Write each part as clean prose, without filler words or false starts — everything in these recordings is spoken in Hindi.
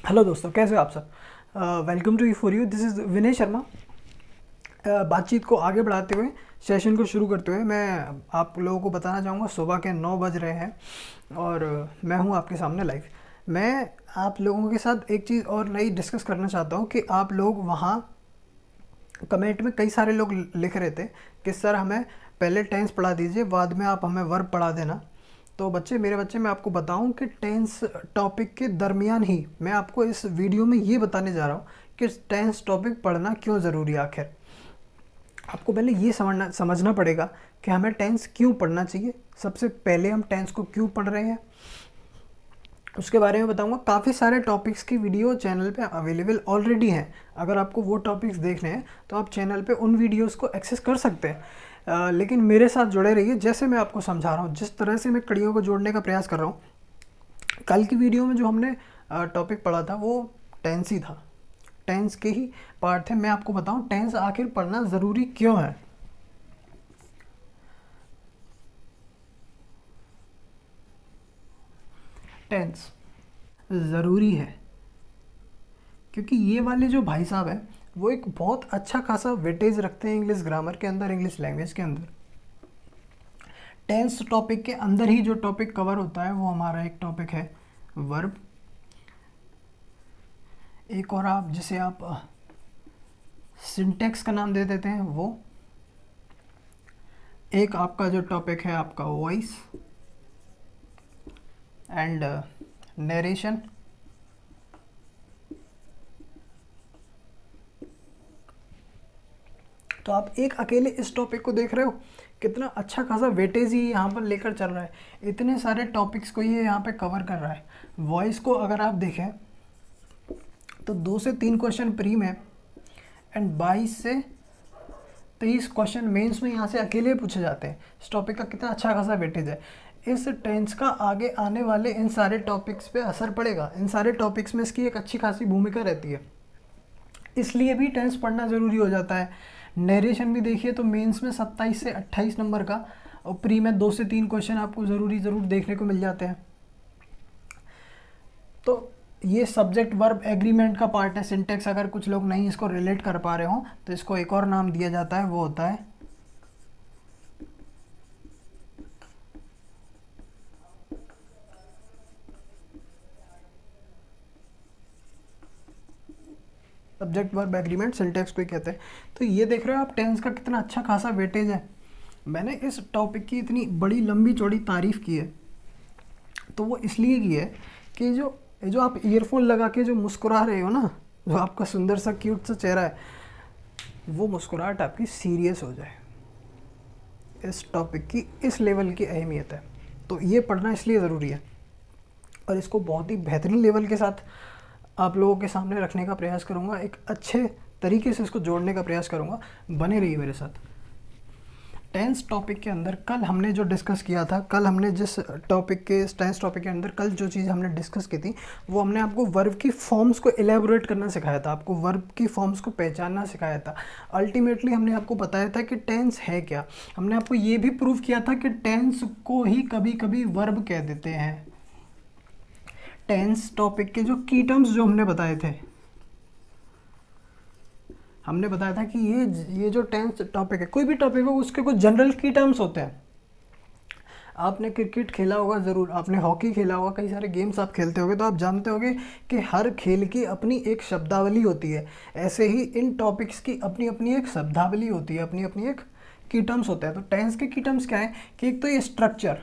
हेलो दोस्तों, कैसे हो आप सब। Welcome to you for you. This is Vinay Sharma. बातचीत को आगे बढ़ाते हुए, सेशन को शुरू करते हुए मैं आप लोगों को बताना चाहूँगा सुबह के 9 बज रहे हैं और मैं हूँ आपके सामने लाइव। मैं आप लोगों के साथ एक चीज़ और नई डिस्कस करना चाहता हूँ कि आप लोग वहाँ कमेंट में कई सारे लोग लिख रहे थे कि सर हमें पहले टेंस पढ़ा दीजिए, बाद में आप हमें वर्ब पढ़ा देना। तो बच्चे, मेरे बच्चे, मैं आपको बताऊं कि टेंस टॉपिक के दरमियान ही मैं आपको इस वीडियो में ये बताने जा रहा हूँ कि टेंस टॉपिक पढ़ना क्यों ज़रूरी है। आखिर आपको पहले ये समझना पड़ेगा कि हमें टेंस क्यों पढ़ना चाहिए। सबसे पहले हम टेंस को क्यों पढ़ रहे हैं उसके बारे में बताऊंगा। काफ़ी सारे टॉपिक्स की वीडियो चैनल पे अवेलेबल ऑलरेडी हैं। अगर आपको वो टॉपिक्स देखने हैं तो आप चैनल पे उन वीडियोस को एक्सेस कर सकते हैं। लेकिन मेरे साथ जुड़े रहिए। जैसे मैं आपको समझा रहा हूँ, जिस तरह से मैं कड़ियों को जोड़ने का प्रयास कर रहा हूँ, कल की वीडियो में जो हमने टॉपिक पढ़ा था वो टेंस ही था। टेंस के ही पार्ट थे। मैं आपको बताऊँ टेंस आखिर पढ़ना ज़रूरी क्यों है। टेंस ज़रूरी है क्योंकि ये वाले जो भाई साहब हैं वो एक बहुत अच्छा खासा वेटेज रखते हैं इंग्लिश ग्रामर के अंदर, इंग्लिश लैंग्वेज के अंदर। टेंस टॉपिक के अंदर ही जो टॉपिक कवर होता है वो हमारा एक टॉपिक है वर्ब। एक और आप जिसे आप सिंटेक्स का नाम दे देते हैं वो। एक आपका जो टॉपिक है आपका वॉइस एंड नरेशन। तो आप एक अकेले इस टॉपिक को देख रहे हो, कितना अच्छा खासा वेटेज ही यहाँ पर लेकर चल रहा है। इतने सारे टॉपिक्स को ये यहाँ पे कवर कर रहा है। वॉइस को अगर आप देखें तो 2 से 3 क्वेश्चन प्री में एंड 22 से 23 क्वेश्चन मेंस में यहाँ से अकेले पूछे जाते हैं। इस टॉपिक का कितना अच्छा खासा वेटेज है। इस टेंस का आगे आने वाले इन सारे टॉपिक्स पे असर पड़ेगा। इन सारे टॉपिक्स में इसकी एक अच्छी खासी भूमिका रहती है, इसलिए भी टेंस पढ़ना ज़रूरी हो जाता है। नरेशन भी देखिए तो मेंस में 27 से 28 नंबर का और प्री में 2 से 3 क्वेश्चन आपको ज़रूर देखने को मिल जाते हैं। तो ये सब्जेक्ट वर्ब एग्रीमेंट का पार्ट है। सिंटेक्स अगर कुछ लोग नहीं इसको रिलेट कर पा रहे हो तो इसको एक और नाम दिया जाता है, वो होता है सब्जेक्ट वर्ब एग्रीमेंट। सिंटेक्स को ही कहते हैं। तो ये देख रहे हो आप टेंस का कितना अच्छा खासा वेटेज है। मैंने इस टॉपिक की इतनी बड़ी लंबी चौड़ी तारीफ़ की है तो वो इसलिए की है कि जो आप ईयरफोन लगा के जो मुस्कुरा रहे हो ना, जो आपका सुंदर सा क्यूट सा चेहरा है, वो मुस्कुराहट आपकी सीरियस हो जाए। इस टॉपिक की इस लेवल की अहमियत है। तो ये पढ़ना इसलिए ज़रूरी है और इसको बहुत ही बेहतरीन लेवल के साथ आप लोगों के सामने रखने का प्रयास करूँगा। एक अच्छे तरीके से इसको जोड़ने का प्रयास करूँगा। बने रहिए मेरे साथ। टेंस टॉपिक के अंदर कल हमने जो डिस्कस किया था, कल हमने जिस टॉपिक के टेंस टॉपिक के अंदर कल जो चीज़ हमने डिस्कस की थी वो हमने आपको वर्ब की फॉर्म्स को एलेबोरेट करना सिखाया था, आपको वर्ब की फॉर्म्स को पहचानना सिखाया था। अल्टीमेटली हमने आपको बताया था कि टेंस है क्या। हमने आपको ये भी प्रूव किया था कि टेंस को ही कभी कभी वर्ब कह देते हैं। टेंस टॉपिक के जो की टर्म्स जो हमने बताए थे, हमने बताया था कि ये जो टेंस टॉपिक है, कोई भी टॉपिक हो उसके कुछ जनरल की टर्म्स होते हैं। आपने क्रिकेट खेला होगा ज़रूर, आपने हॉकी खेला होगा, कई सारे गेम्स आप खेलते होगे तो आप जानते होगे कि हर खेल की अपनी एक शब्दावली होती है। ऐसे ही इन टॉपिक्स की अपनी अपनी एक शब्दावली होती है, अपनी अपनी एक की टर्म्स होते हैं। तो टेंस के की टर्म्स क्या है कि एक तो ये स्ट्रक्चर,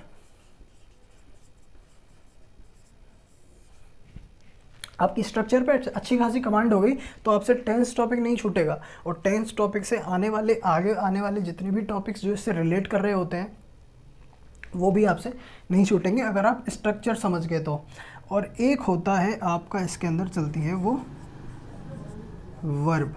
आपकी स्ट्रक्चर पे अच्छी खासी कमांड हो गई तो आपसे टेंस टॉपिक नहीं छूटेगा। और टेंस टॉपिक से आगे आने वाले जितने भी टॉपिक्स जो इससे रिलेट कर रहे होते हैं वो भी आपसे नहीं छूटेंगे अगर आप स्ट्रक्चर समझ गए तो। और एक होता है आपका इसके अंदर चलती है वो वर्ब।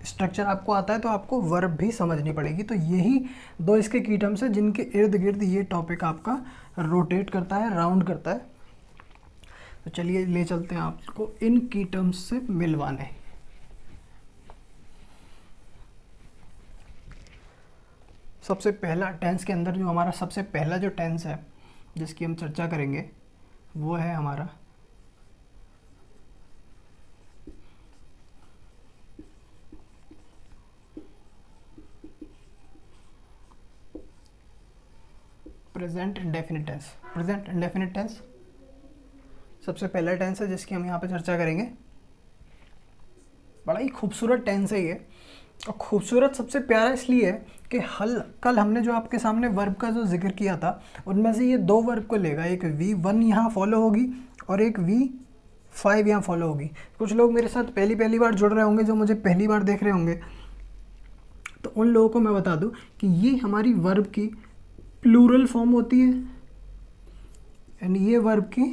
स्ट्रक्चर आपको आता है तो आपको वर्ब भी समझनी पड़ेगी। तो यही दो इसके की टर्म्स हैं जिनके इर्द गिर्द ये टॉपिक आपका रोटेट करता है, राउंड करता है। तो चलिए ले चलते हैं आपको इन की टर्म्स से मिलवाने। सबसे पहला टेंस के अंदर जो हमारा सबसे पहला जो टेंस है जिसकी हम चर्चा करेंगे वो है हमारा present indefinite tense. Present indefinite tense सबसे पहला टेंस है जिसकी हम यहाँ पे चर्चा करेंगे। बड़ा ही खूबसूरत टेंस है ये, और खूबसूरत सबसे प्यारा इसलिए है कि कल हमने जो आपके सामने वर्ब का जो जिक्र किया था उनमें से ये दो वर्ब को लेगा, एक V1 यहाँ फॉलो होगी और एक V5 यहाँ फॉलो होगी। कुछ लोग मेरे साथ पहली बार जुड़ रहे होंगे, जो मुझे पहली बार देख रहे होंगे, तो उन लोगों को मैं बता दूं कि ये हमारी वर्ब की प्लूरल फॉर्म होती है एंड ये वर्ब की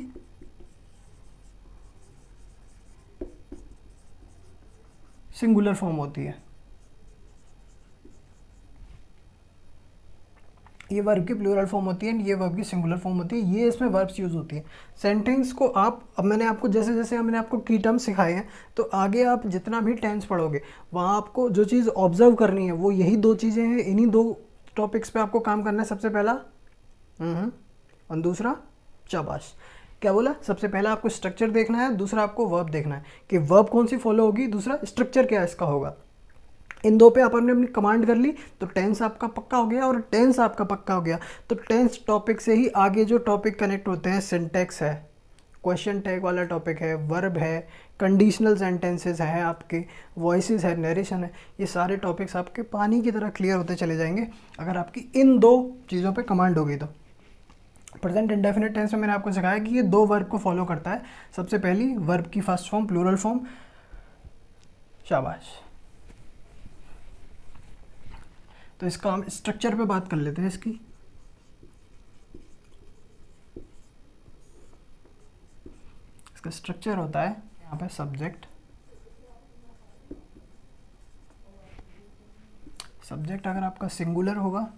सिंगुलर फॉर्म होती है। ये वर्ब की प्लूरल फॉर्म होती है एंड ये वर्ब की सिंगुलर फॉर्म होती है। ये इसमें वर्ब्स यूज़ होती है। सेंटेंस को आप, अब मैंने आपको जैसे जैसे मैंने आपको की टर्म्स सिखाए हैं, तो आगे आप जितना भी टेंस पढ़ोगे वहाँ आपको जो चीज़ ऑब्जर्व करनी है वो यही दो चीज़ें हैं। इन्हीं दो टॉपिक्स पे आपको काम करना है। सबसे पहला और दूसरा शाबाश। क्या बोला? सबसे पहला आपको स्ट्रक्चर देखना है, दूसरा आपको वर्ब देखना है कि वर्ब कौन सी फॉलो होगी, दूसरा स्ट्रक्चर क्या इसका होगा। इन दो पे आपने अपनी कमांड कर ली तो टेंस आपका पक्का हो गया, और टेंस आपका पक्का हो गया तो टेंस टॉपिक से ही आगे जो टॉपिक कनेक्ट होते हैं, सिंटैक्स है, क्वेश्चन टैग वाला टॉपिक है, वर्ब है, कंडीशनल सेंटेंसेस है, आपके वॉइसेस है, नरेशन है, ये सारे टॉपिक्स आपके पानी की तरह क्लियर होते चले जाएंगे अगर आपकी इन दो चीज़ों पे कमांड होगी तो। प्रेजेंट इंडेफिनिट टेंस में मैंने आपको सिखाया कि ये दो वर्ब को फॉलो करता है। सबसे पहली वर्ब की फर्स्ट फॉर्म प्लूरल फॉर्म, शाबाश। तो इसका हम स्ट्रक्चर पे बात कर लेते हैं इसकी। इसका स्ट्रक्चर होता है यहाँ पे सब्जेक्ट, सब्जेक्ट अगर आपका सिंगुलर होगा,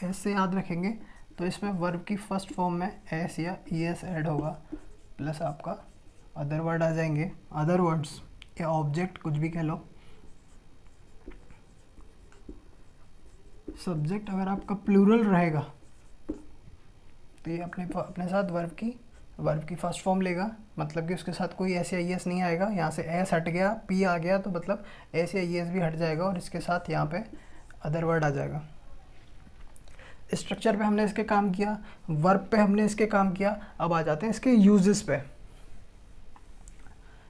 एस से याद रखेंगे, तो इसमें वर्ब की फर्स्ट फॉर्म में एस या ई एस ऐड होगा, प्लस आपका अदर वर्ड आ जाएंगे, अदर वर्ड्स या ऑब्जेक्ट कुछ भी कह लो। सब्जेक्ट अगर आपका प्लूरल रहेगा तो ये अपने साथ वर्ब की फर्स्ट फॉर्म लेगा, मतलब कि उसके साथ कोई एस या ई एस नहीं आएगा। यहाँ से एस हट गया, पी आ गया, तो मतलब एस या ई एस भी हट जाएगा और इसके साथ यहाँ पे अदर वर्ड आ जाएगा। स्ट्रक्चर पे हमने इसके काम किया, वर्ब पे हमने इसके काम किया। अब आ जाते हैं इसके यूजेस पे।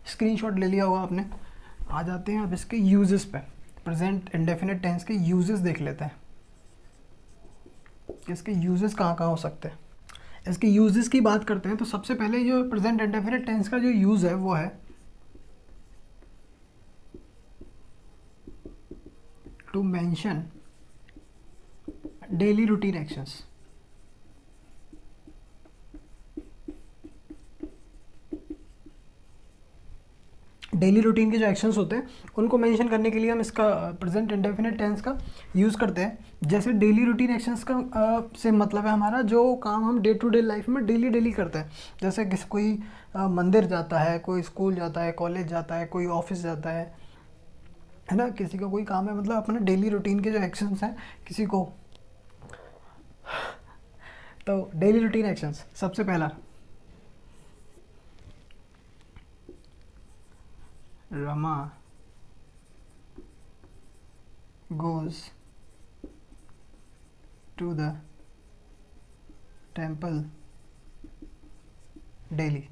स्क्रीनशॉट ले लिया होगा आपने। आ जाते हैं अब इसके यूजेस पे। प्रेजेंट इंडेफिनिट टेंस के यूजेस देख लेते हैं कि इसके यूजेस कहाँ कहाँ हो सकते हैं। इसके यूजेस की बात करते हैं तो सबसे पहले जो प्रेजेंट इंडेफिनिट टेंस का जो यूज़ है वो है to mention daily routine actions. Daily routine के जो एक्शंस होते हैं उनको मेंशन करने के लिए हम इसका प्रेजेंट इंडेफिनिट टेंस का यूज़ करते हैं। जैसे डेली रूटीन एक्शंस का से मतलब है हमारा जो काम हम डे टू डे लाइफ में डेली करते हैं। जैसे कोई मंदिर जाता है, कोई स्कूल जाता है, कॉलेज जाता है, कोई ऑफिस जाता है ना, किसी का कोई काम है, मतलब अपने डेली रूटीन के जो एक्शंस हैं किसी को। तो डेली रूटीन एक्शंस, सबसे पहला Rama goes to the temple daily।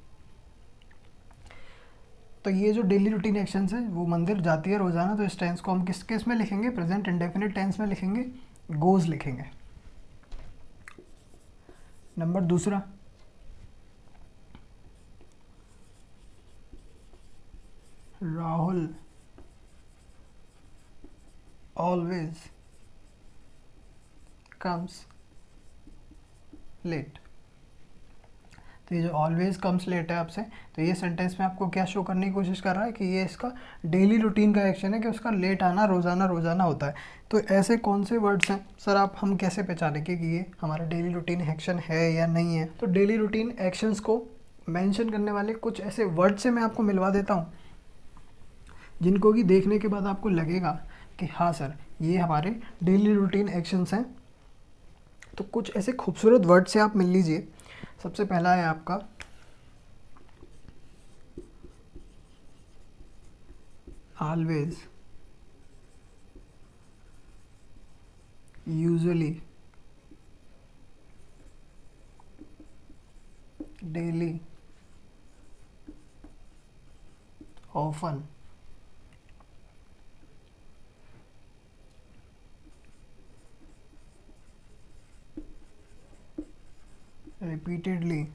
तो ये जो डेली रूटीन एक्शंस है वो मंदिर जाती है रोज़ाना, तो इस टेंस को हम किस केस में लिखेंगे? प्रेजेंट इंडेफिनिट टेंस में लिखेंगे, गोज लिखेंगे। नंबर दूसरा, राहुल ऑलवेज कम्स लेट। तो ये जो ऑलवेज कम्स लेट है आपसे, तो ये सेंटेंस में आपको क्या शो करने की कोशिश कर रहा है कि ये इसका डेली रूटीन का एक्शन है कि उसका लेट आना रोज़ाना होता है। तो ऐसे कौन से वर्ड्स हैं सर, आप हम कैसे पहचानेंगे कि ये हमारा डेली रूटीन एक्शन है या नहीं है? तो डेली रूटीन एक्शंस को मेंशन करने वाले कुछ ऐसे वर्ड से मैं आपको मिलवा देता हूँ जिनको कि देखने के बाद आपको लगेगा कि हाँ सर ये हमारे डेली रूटीन एक्शंस हैं। तो कुछ ऐसे खूबसूरत वर्ड से आप मिल लीजिए। सबसे पहला है आपका always usually, daily, often, repeatedly,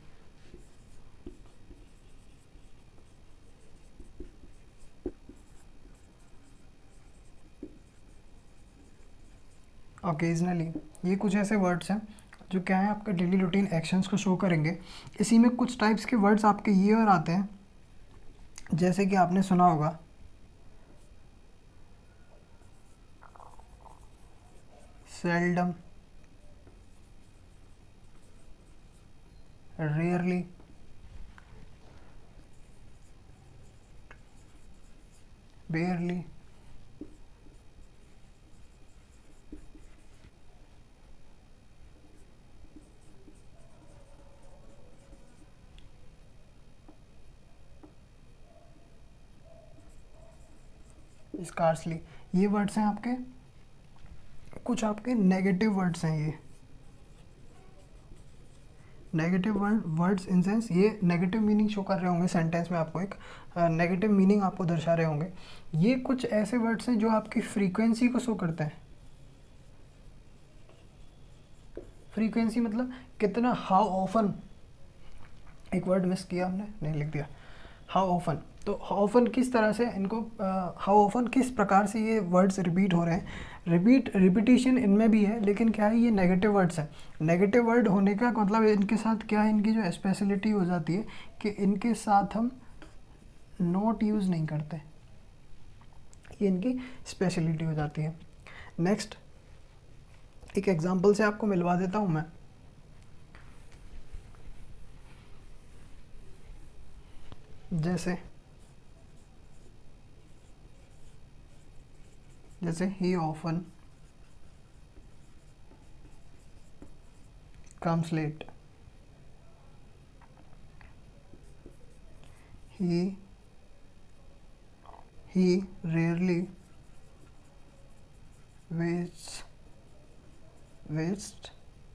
occasionally. ये कुछ ऐसे वर्ड्स हैं जो क्या है आपके डेली रूटीन एक्शंस को शो करेंगे। इसी में कुछ टाइप्स के वर्ड्स आपके ये और आते हैं, जैसे कि आपने सुना होगा सेल्डम, रेयरली, बेयरली, स्कार्सली। ये वर्ड्स हैं आपके, कुछ आपके नेगेटिव वर्ड्स हैं। ये नेगेटिव वर्ड्स इन सेंस ये नेगेटिव मीनिंग शो कर रहे होंगे सेंटेंस में, आपको एक नेगेटिव मीनिंग आपको दर्शा रहे होंगे। ये कुछ ऐसे वर्ड्स हैं जो आपकी फ्रीक्वेंसी को शो करते हैं। फ्रीक्वेंसी मतलब कितना, हाउ ऑफन, एक वर्ड मिस किया हमने, नहीं लिख दिया, हाउ ऑफन। तो हाउ ऑफन किस तरह से इनको, हाउ ऑफन किस प्रकार से ये वर्ड्स रिपीट हो रहे हैं। रिपीटिशन इनमें भी है, लेकिन क्या है, ये नेगेटिव वर्ड्स हैं। नेगेटिव वर्ड होने का मतलब इनके साथ क्या है, इनकी जो स्पेशलिटी हो जाती है कि इनके साथ हम नॉट यूज़ नहीं करते, ये इनकी स्पेशलिटी हो जाती है। नेक्स्ट एक एग्जांपल से आपको मिलवा देता हूँ मैं। जैसे ही often comes late, he rarely wastes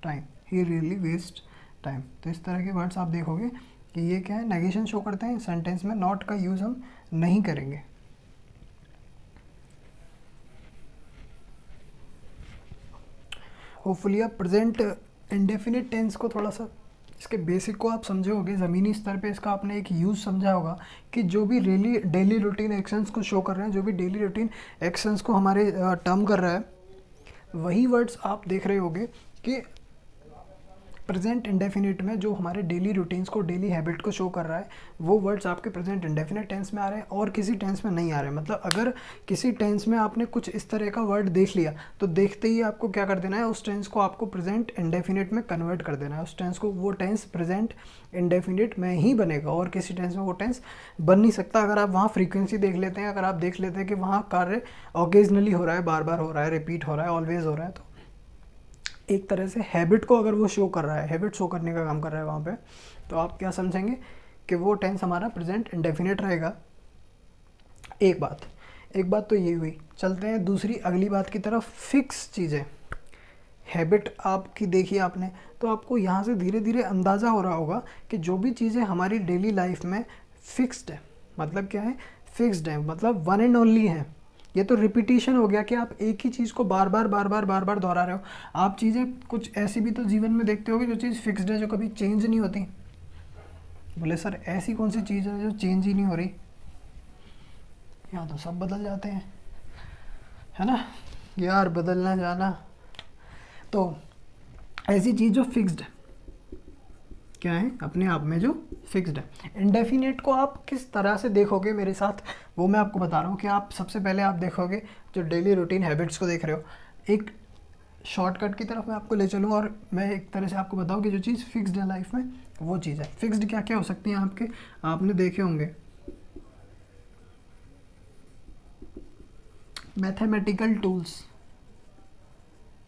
time, he really wastes time। तो इस तरह के वर्ड्स आप देखोगे कि ये क्या है, नेगेशन शो करते हैं। सेंटेंस में नॉट का यूज़ हम नहीं करेंगे। होपफुली आप प्रेजेंट इंडेफिनिट टेंस को थोड़ा सा, इसके बेसिक को आप समझे होगे, ज़मीनी स्तर पे इसका आपने एक यूज़ समझा होगा कि जो भी डेली रूटीन एक्शंस को शो कर रहे हैं, जो भी डेली रूटीन एक्शंस को हमारे टर्म कर रहा है, वही वर्ड्स आप देख रहे होगे कि प्रेजेंट इंडेफिनिट में जो हमारे डेली रूटीन्स को, डेली हैबिट को शो कर रहा है, वो वर्ड्स आपके प्रेजेंट इंडेफिनिट टेंस में आ रहे हैं और किसी टेंस में नहीं आ रहे हैं। मतलब अगर किसी टेंस में आपने कुछ इस तरह का वर्ड देख लिया, तो देखते ही आपको क्या कर देना है, उस टेंस को आपको प्रेजेंट इंडेफिनिट में कन्वर्ट कर देना है। उस टेंस को, वो टेंस प्रेजेंट इंडेफिनिट में ही बनेगा और किसी टेंस में वो टेंस बन नहीं सकता। अगर आप वहाँ फ्रीक्वेंसी देख लेते हैं, अगर आप देख लेते हैं कि वहाँ कार्य ऑकेजनली हो रहा है, बार बार हो रहा है, रिपीट हो रहा है, ऑलवेज हो रहा है, तो एक तरह से हैबिट को अगर वो शो कर रहा है, हैबिट शो करने का काम कर रहा है वहाँ पे, तो आप क्या समझेंगे कि वो टेंस हमारा प्रेजेंट इंडेफिनिट रहेगा। एक बात तो ये हुई। चलते हैं दूसरी अगली बात की तरफ। फिक्स चीज़ें, हैबिट आपकी देखी आपने, तो आपको यहाँ से धीरे धीरे अंदाज़ा हो रहा होगा कि जो भी चीज़ें हमारी डेली लाइफ में फिक्स्ड है, मतलब क्या है, फिक्स्ड है मतलब वन एंड ओनली है। ये तो रिपीटिशन हो गया कि आप एक ही चीज़ को बार बार दोहरा रहे हो। आप चीज़ें कुछ ऐसी भी तो जीवन में देखते होगे जो चीज़ फिक्स्ड है, जो कभी चेंज नहीं होती। बोले सर ऐसी कौन सी चीज़ है जो चेंज ही नहीं हो रही? यहाँ तो सब बदल जाते हैं, है ना यार, बदलना जाना। तो ऐसी चीज़ जो फिक्स्ड क्या है, अपने आप में जो फिक्स्ड है। इंडेफिनेट को आप किस तरह से देखोगे मेरे साथ, वो मैं आपको बता रहा हूँ कि आप सबसे पहले आप देखोगे जो डेली रूटीन हैबिट्स को देख रहे हो, एक शॉर्टकट की तरफ मैं आपको ले चलूँ और मैं एक तरह से आपको बताऊँ कि जो चीज़ फिक्स्ड है लाइफ में, वो चीज़ है। फिक्स्ड क्या क्या हो सकती हैं आपके, आपने देखे होंगे मैथमेटिकल टूल्स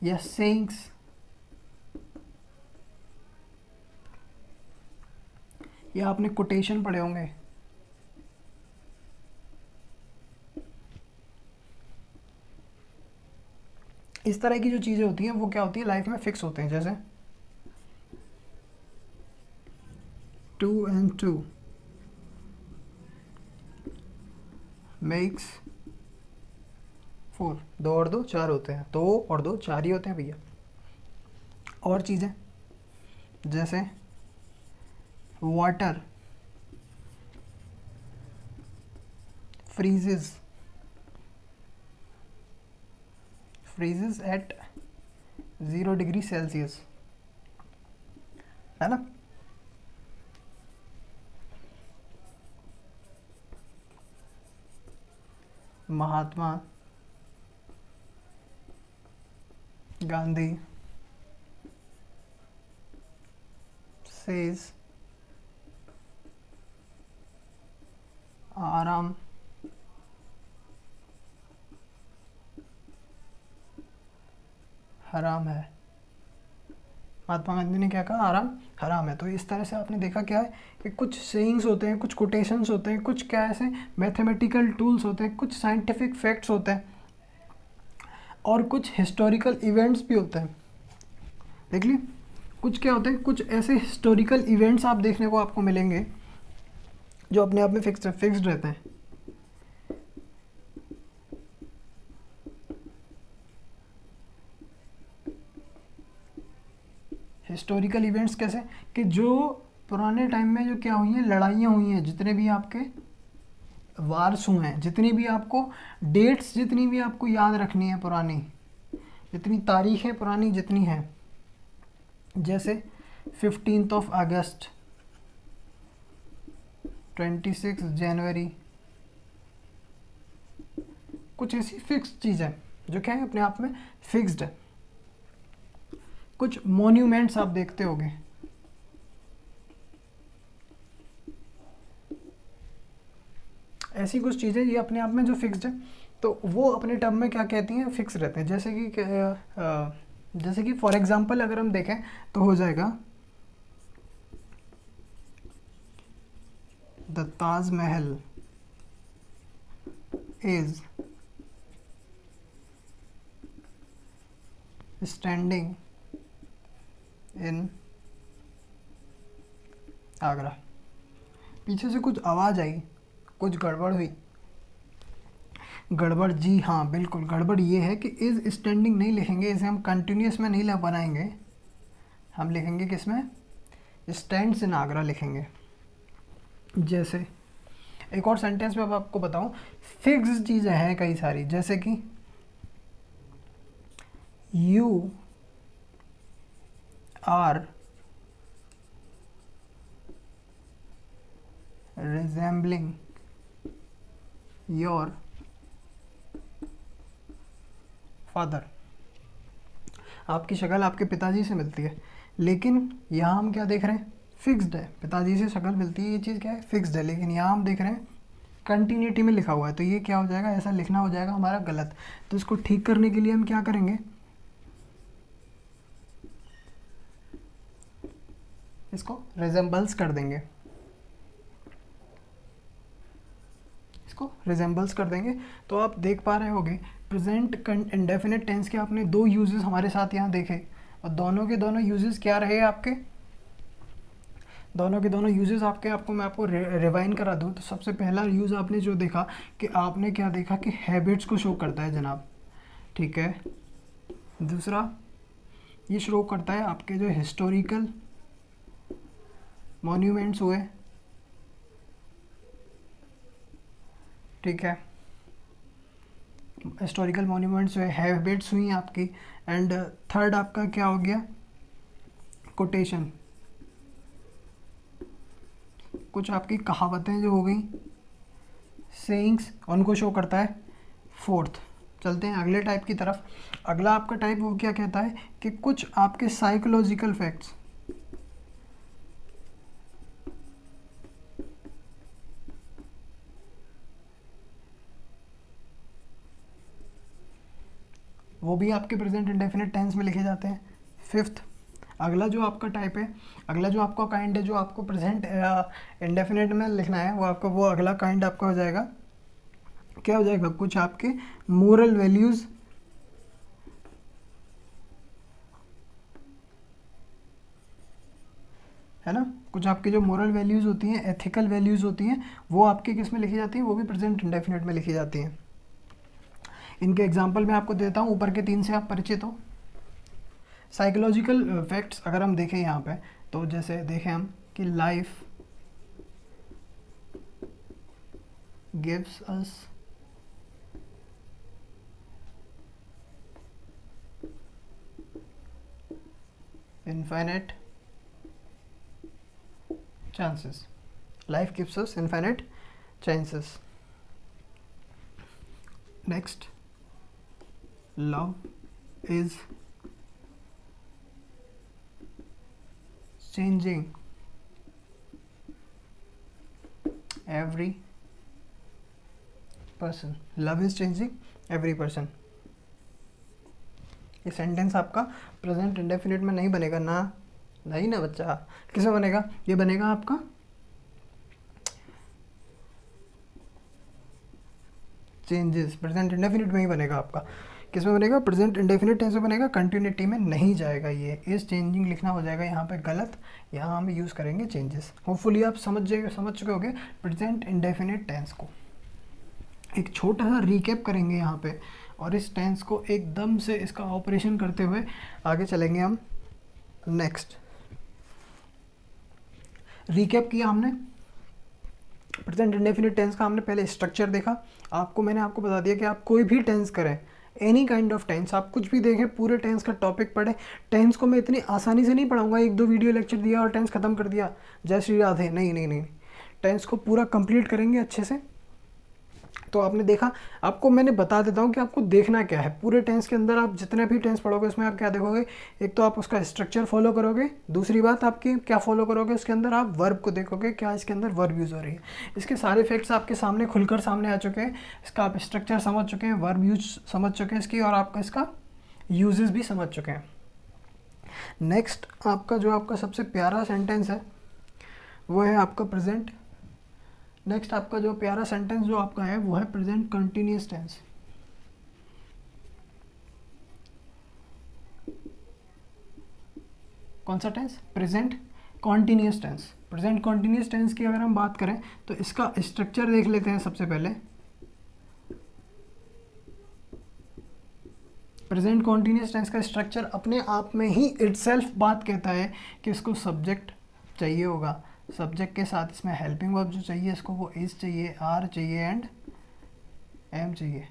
या सेइंग्स, या आपने कोटेशन पढ़े होंगे। इस तरह की जो चीज़ें होती हैं वो क्या होती है, लाइफ में फिक्स होते हैं। जैसे 2 and 2 makes 4, 2 और 2 4 होते हैं, 2 और 2 4 ही होते हैं भैया। और चीज़ें जैसे water freezes at 0 degree Celsius, है ना। महात्मा गांधी says आराम हराम है। महात्मा गांधी ने क्या कहा, आराम हराम है। तो इस तरह से आपने देखा क्या है कि कुछ सेइंग्स होते हैं, कुछ कोटेशंस होते हैं, कुछ क्या ऐसे मैथमेटिकल टूल्स होते हैं, कुछ साइंटिफिक फैक्ट्स होते हैं और कुछ हिस्टोरिकल इवेंट्स भी होते हैं। देख ली, कुछ क्या होते हैं, कुछ ऐसे हिस्टोरिकल इवेंट्स आप देखने को आपको मिलेंगे जो अपने आप में फिक्स्ड रहते हैं। हिस्टोरिकल इवेंट्स कैसे कि जो पुराने टाइम में जो क्या हुई हैं, लड़ाइयाँ हुई हैं, जितने भी आपके वार्स हुए हैं, जितनी भी आपको डेट्स जितनी भी आपको याद रखनी है पुरानी, जितनी तारीखें पुरानी जितनी हैं, जैसे 15 अगस्त, 26 जनवरी, कुछ ऐसी फिक्स चीज़ें जो क्या है अपने आप में फिक्स्ड है। कुछ मॉन्यूमेंट्स आप देखते होंगे, ऐसी कुछ चीज़ें ये अपने आप में जो फिक्स्ड है, तो वो अपने टर्म में क्या कहती हैं, फिक्स रहते हैं। जैसे कि फॉर एग्जांपल अगर हम देखें तो हो जाएगा the Taj Mahal is standing in Agra. पीछे से कुछ आवाज़ आई, कुछ गड़बड़ हुई। गड़बड़, जी हाँ बिल्कुल गड़बड़ ये है कि इज़ स्टैंडिंग नहीं लिखेंगे, इसे हम कंटिन्यूस में नहीं बनाएंगे, हम लिखेंगे किस में, स्टैंड्स इन आगरा लिखेंगे। जैसे एक और सेंटेंस में अब आपको बताऊं, फिक्स चीज़ें हैं कई सारी, जैसे कि you are resembling your father, आपकी शक्ल आपके पिताजी से मिलती है, लेकिन यहाँ हम क्या देख रहे हैं, फिक्स्ड है। पिताजी से शक्ल मिलती है, ये चीज़ क्या है, फिक्स्ड है, लेकिन यहाँ हम देख रहे हैं कंटिन्यूटी में लिखा हुआ है, तो ये क्या हो जाएगा, ऐसा लिखना हो जाएगा हमारा गलत। तो इसको ठीक करने के लिए हम क्या करेंगे, इसको रिजेंबल्स कर देंगे, इसको रिजेंबल्स कर देंगे। तो आप देख पा रहे होंगे प्रेजेंट इंडेफिनिट टेंस के आपने दो यूजेस हमारे साथ यहाँ देखे, और दोनों के दोनों यूजेस क्या रहे आपके, दोनों के दोनों यूजेस आपको मैं आपको रिवाइन करा दूँ। तो सबसे पहला यूज़ आपने जो देखा कि आपने क्या देखा कि हैबिट्स को शो करता है जनाब, ठीक है। दूसरा ये शो करता है आपके जो हिस्टोरिकल मॉन्यूमेंट्स हुए, ठीक है, हिस्टोरिकल मॉन्यूमेंट्स हुए, हैबिट्स हुई आपकी, एंड थर्ड आपका क्या हो गया, कोटेशन, कुछ आपकी कहावतें जो हो गई, सेइंग्स, उनको शो करता है। फोर्थ चलते हैं अगले टाइप की तरफ। अगला आपका टाइप वो क्या कहता है कि कुछ आपके साइकोलॉजिकल फैक्ट्स, वो भी आपके प्रेजेंट इंडेफिनिट टेंस में लिखे जाते हैं। फिफ्थ अगला जो आपका टाइप है, अगला जो आपका काइंड है जो आपको प्रेजेंट इंडेफिनिट में लिखना है, वो अगला काइंड आपका हो जाएगा, क्या हो जाएगा, कुछ आपके मोरल वैल्यूज़ है ना। कुछ आपकी जो मोरल वैल्यूज़ होती हैं, एथिकल वैल्यूज़ होती हैं, वो आपके किस में लिखी जाती हैं, वो भी प्रेजेंट इंडेफिनिट में लिखी जाती हैं। इनके एग्जाम्पल मैं आपको देता हूँ, ऊपर के 3 से आप परिचित हो। साइकोलॉजिकल फैक्ट्स अगर हम देखें यहाँ पे, तो जैसे देखें हम कि life gives us infinite chances. Life gives us infinite chances. Next, love is changing every person. Love is changing every person. ये सेंटेंस आपका प्रेजेंट इंडेफिनिट में नहीं बनेगा ना, नहीं ना बच्चा। किस में बनेगा? ये बनेगा आपका चेंजेस, प्रेजेंट इंडेफिनिट में ही बनेगा आपका। किस में बनेगा? प्रेजेंट इंडेफिनिट टेंस में बनेगा, कंटिन्यूटी में नहीं जाएगा। ये इज चेंजिंग लिखना हो जाएगा यहाँ पे गलत, यहाँ हम यूज़ करेंगे चेंजेस। होपफुली आप समझ चुके होंगे प्रेजेंट इंडेफिनिट टेंस को। एक छोटा सा रिकैप करेंगे यहाँ पे, और इस टेंस को एकदम से इसका ऑपरेशन करते हुए आगे चलेंगे हम। नेक्स्ट, रिकैप किया हमने प्रेजेंट इंडेफिनिट टेंस का। हमने पहले स्ट्रक्चर देखा, मैंने आपको बता दिया कि आप कोई भी टेंस करें, एनी काइंड ऑफ टेंस, आप कुछ भी देखें, पूरे टेंस का टॉपिक पढ़ें। टेंस को मैं इतनी आसानी से नहीं पढ़ाऊंगा, 1-2 वीडियो लेक्चर दिया और टेंस खत्म कर दिया, जय श्री राधे। नहीं नहीं नहीं, टेंस को पूरा कंप्लीट करेंगे अच्छे से। तो आपने देखा, आपको मैंने बता देता हूँ कि आपको देखना क्या है। पूरे टेंस के अंदर आप जितने भी टेंस पढ़ोगे उसमें आप क्या देखोगे? एक तो आप उसका स्ट्रक्चर फॉलो करोगे, दूसरी बात आपकी क्या फॉलो करोगे, उसके अंदर आप वर्ब को देखोगे, क्या इसके अंदर वर्ब यूज़ हो रही है। इसके सारे फैक्ट्स आपके सामने खुलकर सामने आ चुके हैं। इसका आप स्ट्रक्चर समझ चुके हैं, वर्ब यूज समझ चुके हैं इसकी, और आपका इसका यूजेस भी समझ चुके हैं। नेक्स्ट, आपका सबसे प्यारा सेंटेंस है वो है आपका प्रेजेंट। नेक्स्ट आपका जो प्यारा सेंटेंस जो आपका है वो है प्रेजेंट कंटिन्यूअस टेंस। कौन सा tense? Present continuous tense. Present continuous tense की अगर हम बात करें तो इसका स्ट्रक्चर देख लेते हैं सबसे पहले। प्रेजेंट कॉन्टिन्यूअस टेंस का स्ट्रक्चर अपने आप में ही इटसेल्फ बात कहता है कि इसको सब्जेक्ट चाहिए होगा, सब्जेक्ट के साथ इसमें हेल्पिंग वर्ब जो चाहिए इसको वो इज चाहिए, आर चाहिए एंड एम चाहिए,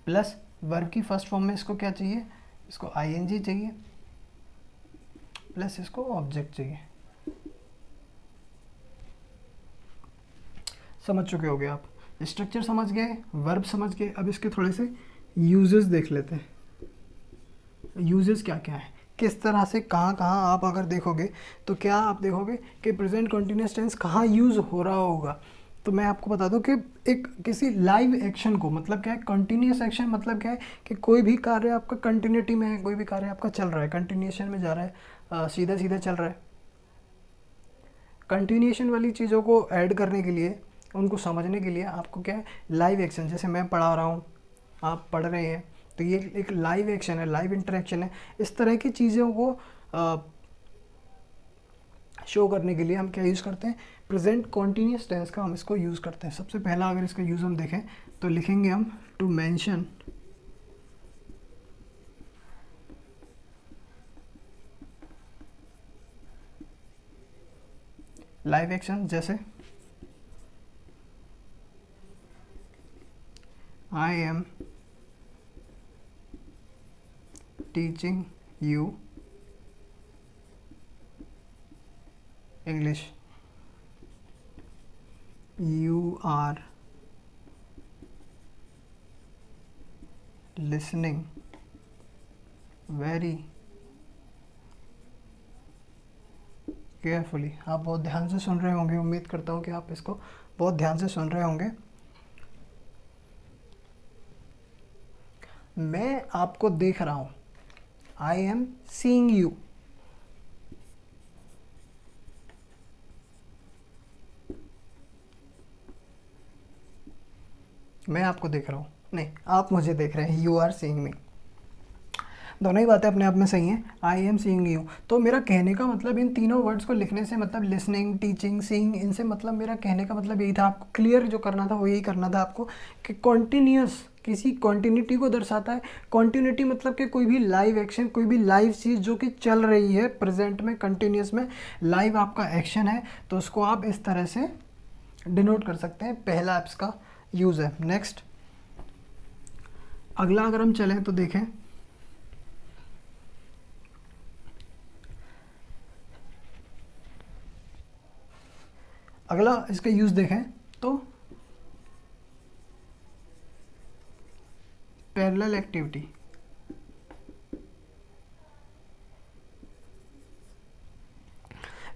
प्लस वर्ब की फर्स्ट फॉर्म में इसको क्या चाहिए? इसको आईएनजी चाहिए, प्लस इसको ऑब्जेक्ट चाहिए। समझ चुके होगे आप, स्ट्रक्चर समझ गए, वर्ब समझ गए। अब इसके थोड़े से यूजेस देख लेते हैं। यूजेस क्या क्या है, किस तरह से, कहाँ कहाँ आप अगर देखोगे तो क्या आप देखोगे कि प्रेजेंट कंटिन्यूअस टेंस कहाँ यूज़ हो रहा होगा। तो मैं आपको बता दूं कि एक किसी लाइव एक्शन को, मतलब क्या है कंटिन्यूअस एक्शन, मतलब क्या है कि कोई भी कार्य आपका कंटिन्यूटी में है, कोई भी कार्य आपका चल रहा है, कंटिन्यूएशन में जा रहा है, सीधा सीधा चल रहा है। कंटिन्यूएशन वाली चीज़ों को ऐड करने के लिए, उनको समझने के लिए आपको क्या है, लाइव एक्शन, जैसे मैं पढ़ा रहा हूँ, आप पढ़ रहे हैं, तो ये एक लाइव एक्शन है, लाइव इंटरेक्शन है। इस तरह की चीज़ों को शो करने के लिए हम क्या यूज़ करते हैं? प्रेजेंट कॉन्टिन्यूअस टेंस का हम इसको यूज़ करते हैं। सबसे पहला अगर इसका यूज़ हम देखें तो लिखेंगे हम टू मेंशन लाइव एक्शन, जैसे I am teaching you English, you are listening very carefully. आप बहुत ध्यान से सुन रहे होंगे, उम्मीद करता हूँ कि आप इसको बहुत ध्यान से सुन रहे होंगे। मैं आपको देख रहा हूँ, आई एम सीइंग यू। मैं आपको देख रहा हूँ, नहीं आप मुझे देख रहे हैं, यू आर सीइंग मी। दोनों ही बातें अपने आप में सही हैं। आई एम सीइंग यू, तो मेरा कहने का मतलब इन तीनों वर्ड्स को लिखने से मतलब लिसनिंग, टीचिंग, सीइंग, इनसे मतलब मेरा कहने का मतलब यही था, आपको क्लियर जो करना था वो यही करना था आपको, कि कॉन्टीन्यूस किसी कॉन्टिन्यूटी को दर्शाता है। कॉन्टिन्यूटी मतलब कि कोई भी लाइव एक्शन, कोई भी लाइव चीज़ जो कि चल रही है प्रेजेंट में, कंटिन्यूस में लाइव आपका एक्शन है, तो उसको आप इस तरह से डिनोट कर सकते हैं। पहला एप्स का यूज़ है। नेक्स्ट अगला अगर हम चलें तो देखें, अगला इसका यूज़ देखें तो पैरेलल एक्टिविटी।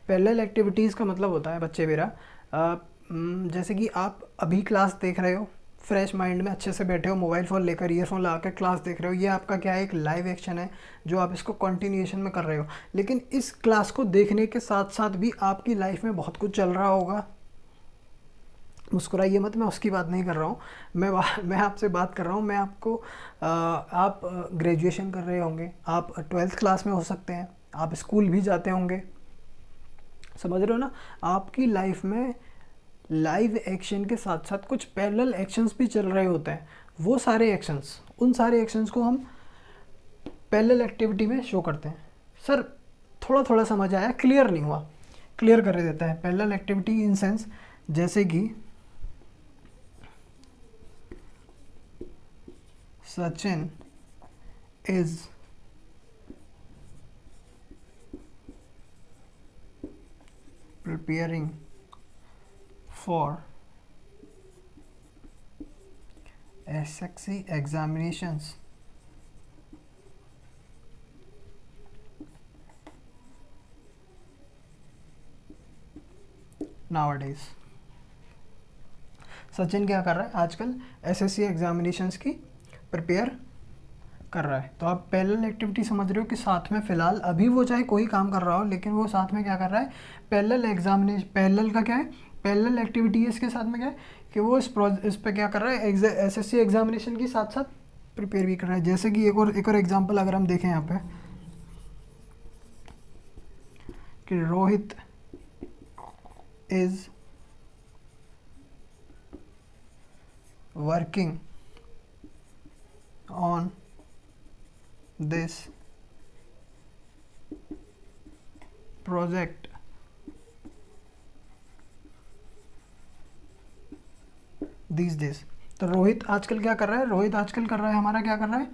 पैरेलल एक्टिविटीज़ का मतलब होता है बच्चे मेरा, जैसे कि आप अभी क्लास देख रहे हो, फ्रेश माइंड में अच्छे से बैठे हो, मोबाइल फ़ोन लेकर ईयरफोन लगा कर क्लास देख रहे हो, ये आपका क्या है, एक लाइव एक्शन है जो आप इसको कंटिन्यूएशन में कर रहे हो। लेकिन इस क्लास को देखने के साथ साथ भी आपकी लाइफ में बहुत कुछ चल रहा होगा। मुस्कुराइए मत, मैं उसकी बात नहीं कर रहा हूँ, मैं आपसे बात कर रहा हूँ, मैं आपको आप ग्रेजुएशन कर रहे होंगे, आप 12th क्लास में हो सकते हैं, आप स्कूल भी जाते होंगे, समझ रहे हो ना। आपकी लाइफ में लाइव एक्शन के साथ साथ कुछ पैरेलल एक्शंस भी चल रहे होते हैं। वो सारे एक्शंस, उन सारे एक्शंस को हम पैरेलल एक्टिविटी में शो करते हैं। सर थोड़ा थोड़ा समझ आया, क्लियर नहीं हुआ, क्लियर कर देता है। पैरेलल एक्टिविटी इन सेंस जैसे कि Sachin is preparing for SSC examinations nowadays। Sachin क्या कर रहा है आजकल, एसएससी एग्जामिनेशंस की प्रिपेयर कर रहा है। तो आप पैरेलल एक्टिविटी समझ रहे हो कि साथ में फ़िलहाल अभी वो चाहे कोई काम कर रहा हो, लेकिन वो साथ में क्या कर रहा है, पैरेलल एग्जामिनेशन, पैरेलल का क्या है, पैरेलल एक्टिविटी है इसके साथ में क्या है कि वो इस पे क्या कर रहा है, एसएससी एग्जामिनेशन के साथ साथ प्रिपेयर भी कर रहा है। जैसे कि एक और एग्जाम्पल अगर हम देखें यहाँ पे कि Rohit is working on this project these days। तो रोहित आजकल क्या कर रहा है, रोहित आजकल कर रहा है हमारा, क्या कर रहा है,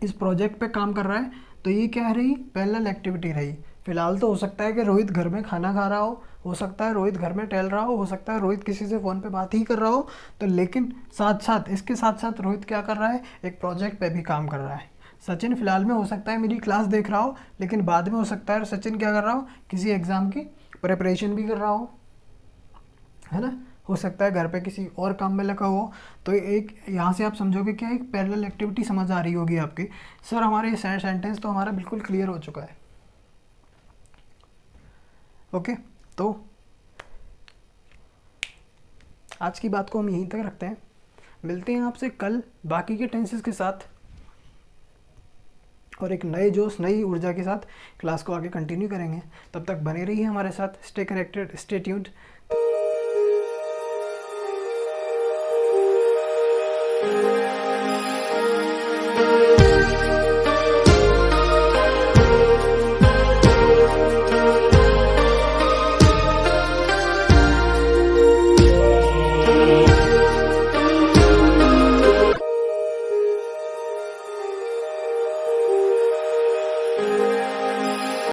इस प्रोजेक्ट पे काम कर रहा है। तो ये क्या रही, पैरेलल एक्टिविटी रही। फिलहाल तो हो सकता है कि रोहित घर में खाना खा रहा हो सकता है रोहित घर में टहल रहा हो सकता है रोहित किसी से फ़ोन पे बात ही कर रहा हो, तो लेकिन साथ साथ इसके साथ साथ रोहित क्या कर रहा है, एक प्रोजेक्ट पे भी काम कर रहा है। सचिन फिलहाल में हो सकता है मेरी क्लास देख रहा हो, लेकिन बाद में हो सकता है सचिन क्या कर रहा हो, किसी एग्ज़ाम की प्रिपरेशन भी कर रहा हो, है ना। हो सकता है घर पे किसी और काम में लगा हो। तो एक यहाँ से आप समझोगे क्या, एक पैरेलल एक्टिविटी समझ आ रही होगी आपकी। सर हमारे ये सेंटेंस तो हमारा बिल्कुल क्लियर हो चुका है। ओके, तो आज की बात को हम यहीं तक रखते हैं। मिलते हैं आपसे कल बाकी के टेंसेस के साथ और एक नए जोश, नई ऊर्जा के साथ क्लास को आगे कंटिन्यू करेंगे। तब तक बने रहिए हमारे साथ, स्टे कनेक्टेड, स्टे ट्यून्ड।